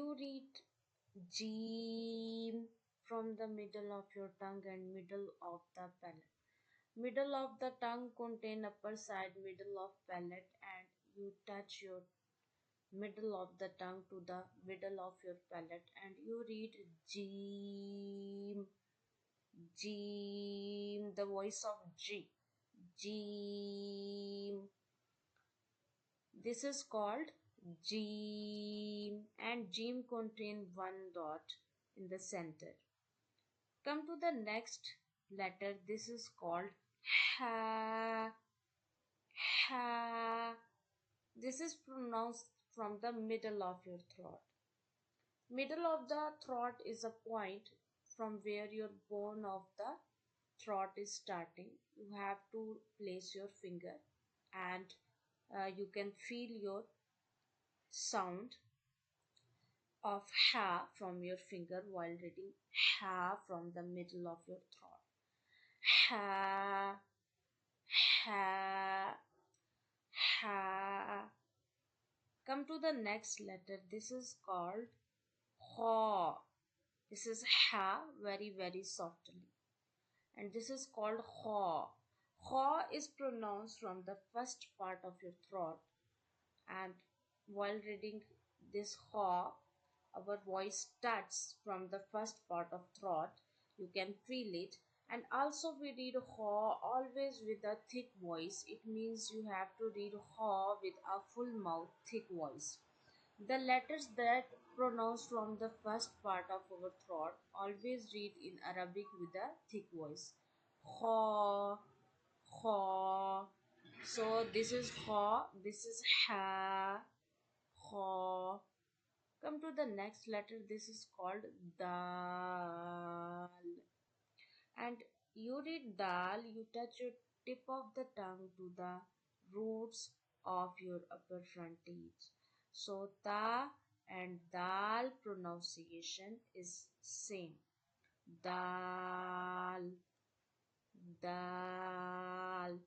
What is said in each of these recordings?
you read Jeem from the middle of your tongue and middle of the palate. Middle of the tongue contain upper side, middle of palate, and you touch your middle of the tongue to the middle of your palate and you read Jeem, Jeem, the voice of G, Jeem. This is called Jeem, and Jeem contain one dot in the center. Come to the next letter. This is called Ha, Ha. This is pronounced from the middle of your throat. Middle of the throat is a point from where your bone of the throat is starting. You have to place your finger and you can feel your sound of ha from your finger while reading ha from the middle of your throat. Ha, ha, ha. Come to the next letter. This is called ha. This is ha very softly. And this is called ha. Ha is pronounced from the first part of your throat. And while reading this ha, our voice starts from the first part of throat. You can feel it. And also we read ha always with a thick voice. It means you have to read ha with a full mouth, thick voice. The letters that pronounced from the first part of our throat always read in Arabic with a thick voice. Ha, ha. So this is ha, this is ha, ha. Come to the next letter. This is called Dal. And you read Dal, you touch your tip of the tongue to the roots of your upper front teeth. So Ta and Dal pronunciation is same. Dal, Dal.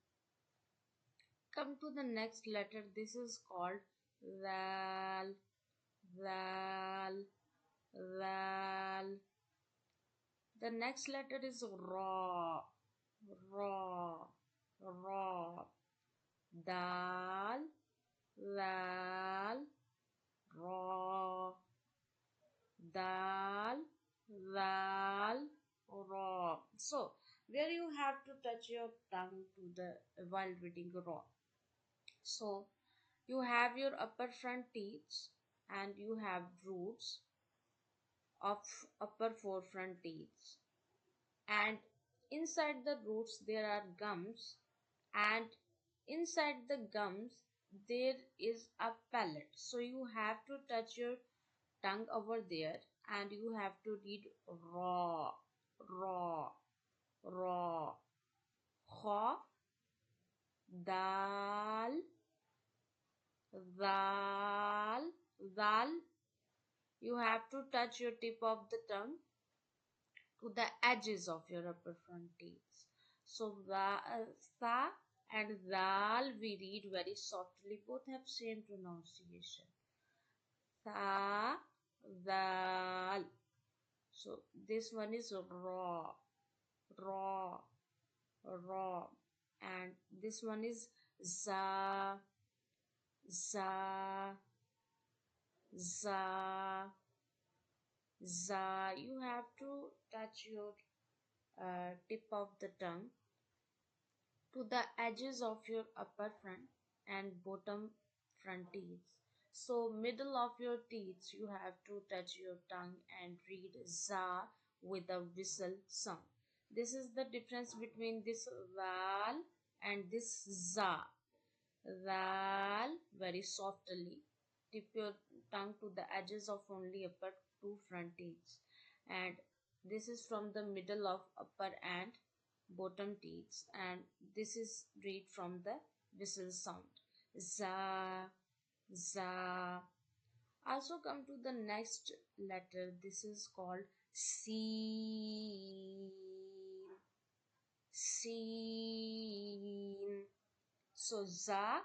Come to the next letter. This is called Val, Val, Val. The next letter is Ra, Ra, Ra. Dal, Val, Ra. Dal, Val, Ra. So, where you have to touch your tongue to the while reading Ra. So, you have your upper front teeth and you have roots of upper four front teeth, and inside the roots there are gums, and inside the gums there is a palate. So you have to touch your tongue over there and you have to read Ra, Ra, Ra. Ha, Dal, Dal, Dal. You have to touch your tip of the tongue to the edges of your upper front teeth. So Sa and Dal we read very softly. Both have same pronunciation. Sa, Dal. So this one is Ra, Ra, Ra. And this one is Za, Za, Za, Za. You have to touch your tip of the tongue to the edges of your upper front and bottom front teeth. So middle of your teeth you have to touch your tongue and read za with a whistle sound. This is the difference between this val and this za. Val very softly. Tip your tongue to the edges of only upper two front teeth, and this is from the middle of upper and bottom teeth, and this is read from the whistle sound. Za, za. Also come to the next letter. This is called seen, seen. So za,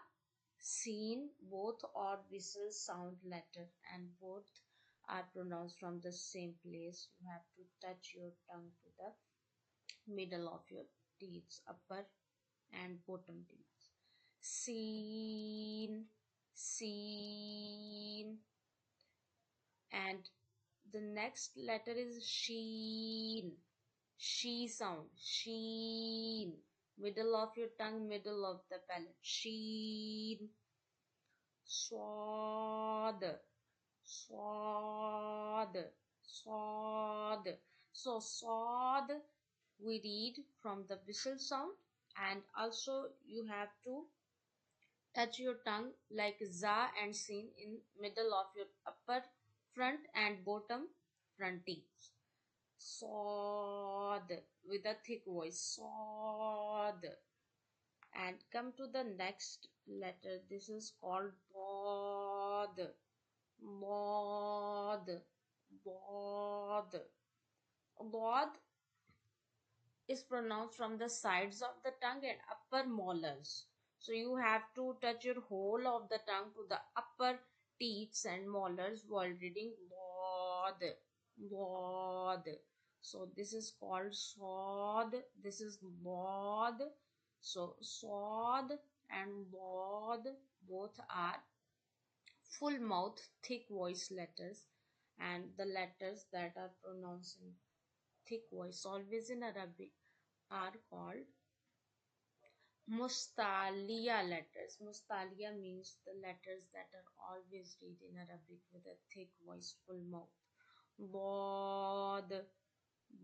seen, both are whistle sound letter and both are pronounced from the same place. You have to touch your tongue to the middle of your teeth, upper and bottom teeth. Seen, seen. And the next letter is sheen. She sound. Sheen. Middle of your tongue, middle of the palate. Sheen. Swad. Swad. Swad. So swad we read from the whistle sound, and also you have to touch your tongue like za and sin in middle of your upper front and bottom front teeth. Sod with a thick voice. Sod. And come to the next letter. This is called bod. Bod. Bod. Bod is pronounced from the sides of the tongue and upper molars. So you have to touch your whole of the tongue to the upper teeth and molars while reading bod, bod. So this is called sod. This is bod. So sod and bod both are full mouth, thick voice letters, and the letters that are pronounced in thick voice always in Arabic are called Mustalia letters. Mustalia means the letters that are always read in Arabic with a thick voice, full mouth. Bod,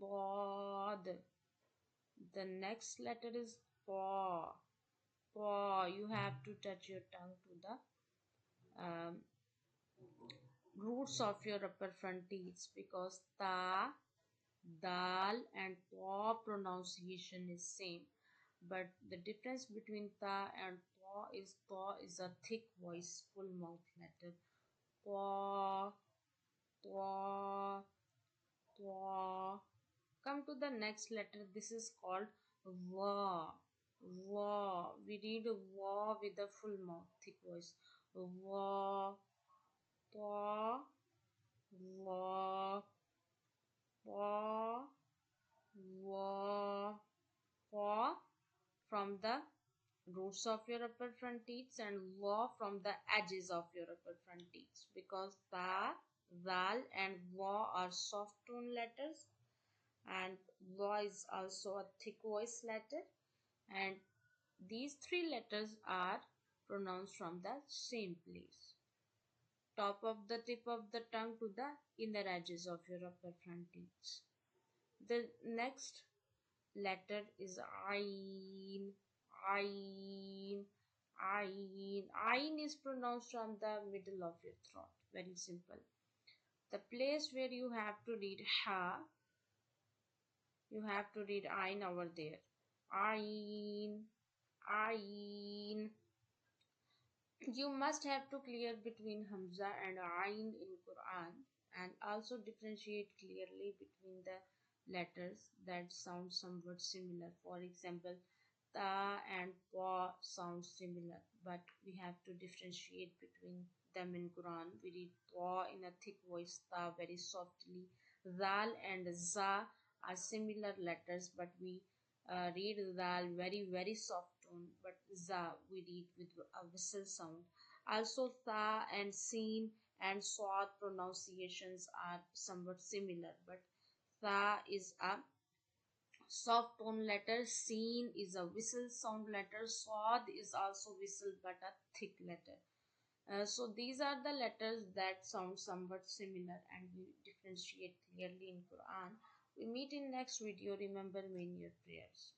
bod. The next letter is paw. Paw. You have to touch your tongue to the roots of your upper front teeth because ta, dal and paw pronunciation is same, but the difference between ta and paw is a thick voice, full mouth letter. Paw, paw, paw. Come to the next letter. This is called wa. Wa. We read wa with a full mouth, thick voice. Wa, paw, wa, paw, wa, paw from the roots of your upper front teeth and wa from the edges of your upper front teeth because ta, dal and wa are soft tone letters and wa is also a thick voice letter, and these three letters are pronounced from the same place, top of the tip of the tongue to the inner edges of your upper front teeth. The next letter is Ain. Ain. Ain. Ain is pronounced from the middle of your throat. Very simple. The place where you have to read Ha, you have to read Ain over there. Ain. Ain. You must have to clear between Hamza and Ain in Quran and also differentiate clearly between the letters that sound somewhat similar. For example, ta and pa sound similar, but we have to differentiate between them in Quran. We read pa in a thick voice, ta very softly. Dal and za are similar letters, but we read dal very soft tone, but za we read with a whistle sound. Also, tha and sin and swat pronunciations are somewhat similar, but tha is a soft tone letter, sin is a whistle sound letter, swad is also whistle but a thick letter. So these are the letters that sound somewhat similar and we differentiate clearly in Quran. We meet in next video. Remember me in your prayers.